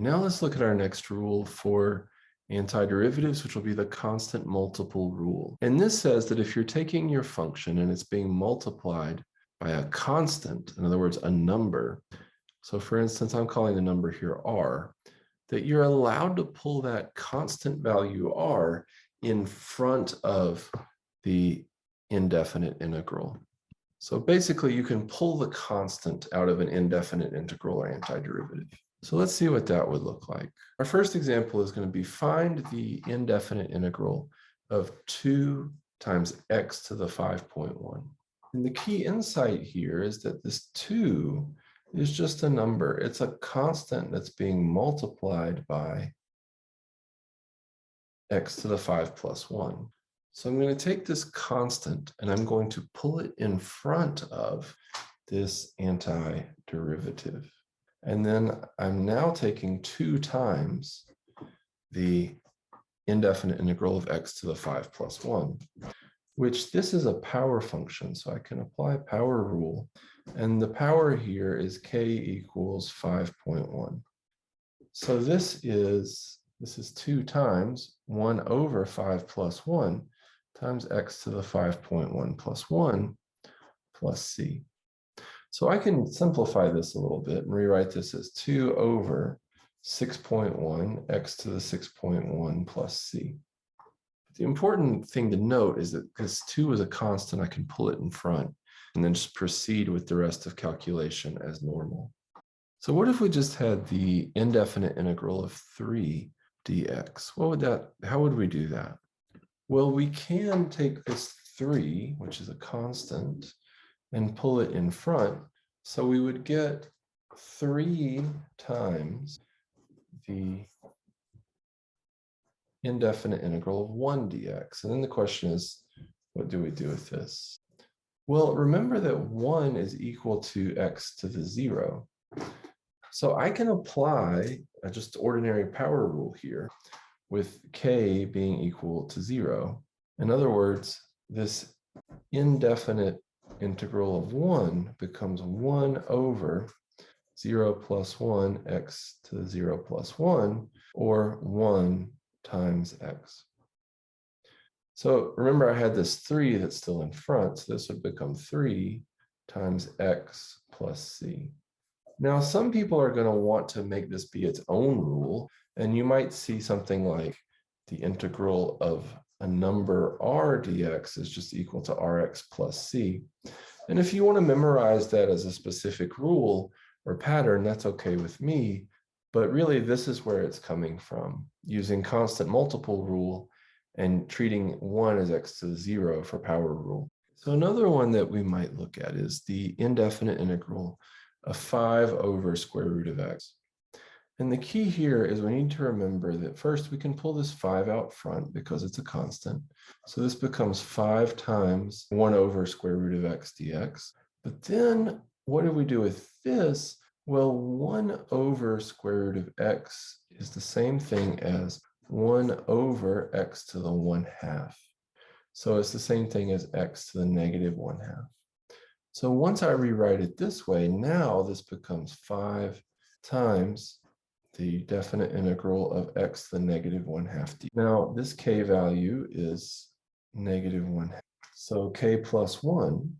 Now let's look at our next rule for antiderivatives, which will be the constant multiple rule. And this says that if you're taking your function and it's being multiplied by a constant, in other words, a number, so for instance, I'm calling the number here r, that you're allowed to pull that constant value r in front of the indefinite integral. So basically, you can pull the constant out of an indefinite integral or antiderivative. So let's see what that would look like. Our first example is going to be find the indefinite integral of 2 times x to the 5.1. And the key insight here is that this 2 is just a number. It's a constant that's being multiplied by x to the 5 plus 1. So I'm going to take this constant and I'm going to pull it in front of this antiderivative. And then I'm now taking 2 times the indefinite integral of x to the 5 plus 1, which this is a power function. So I can apply power rule. And the power here is k equals 5.1. So this is 2 times 1 over 5 plus 1 times x to the 5.1 plus 1 plus c. So I can simplify this a little bit and rewrite this as 2 over 6.1 x to the 6.1 plus c. The important thing to note is that because 2 is a constant, I can pull it in front and then just proceed with the rest of calculation as normal. So what if we just had the indefinite integral of 3 dx? How would we do that? Well, we can take this 3, which is a constant, and pull it in front. So we would get 3 times the indefinite integral of 1 dx. And then the question is, what do we do with this? Well, remember that 1 is equal to x to the 0. So I can apply just ordinary power rule here with k being equal to 0. In other words, this indefinite integral of 1 becomes 1 over 0 plus 1 x to the 0 plus 1, or 1 times x. So remember, I had this 3 that's still in front, so this would become 3 times x plus c. Now, some people are going to want to make this be its own rule, and you might see something like the integral of a number r dx is just equal to rx plus c. And if you want to memorize that as a specific rule or pattern, that's okay with me. But really, this is where it's coming from, using constant multiple rule and treating 1 as x to the 0 for power rule. So another one that we might look at is the indefinite integral of 5 over square root of x. And the key here is we need to remember that first we can pull this 5 out front because it's a constant. So this becomes 5 times 1 over square root of x dx. But then what do we do with this? Well, 1 over square root of x is the same thing as 1 over x to the 1/2. So it's the same thing as x to the negative 1/2. So once I rewrite it this way, now this becomes 5 times the definite integral of x to the negative 1/2 d. Now this k value is negative 1/2. So k plus 1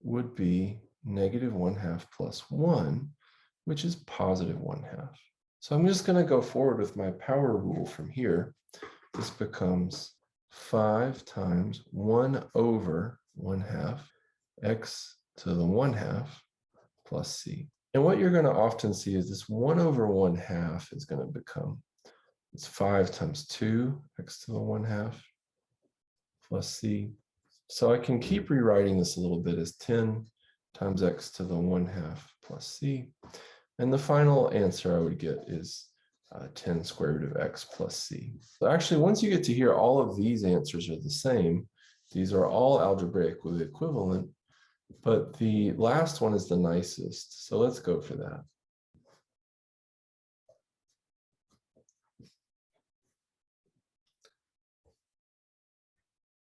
would be negative 1/2 plus 1, which is positive 1/2. So I'm just going to go forward with my power rule from here. This becomes 5 times 1 over 1/2 x to the 1/2 plus c. And what you're going to often see is this 1 over 1/2 is going to become, it's 5 times 2 x to the 1/2 plus c. So I can keep rewriting this a little bit as 10 times x to the 1/2 plus c. And the final answer I would get is 10 square root of x plus c. So actually, once you get to here, all of these answers are the same. These are all algebraically equivalent, but the last one is the nicest. So let's go for that.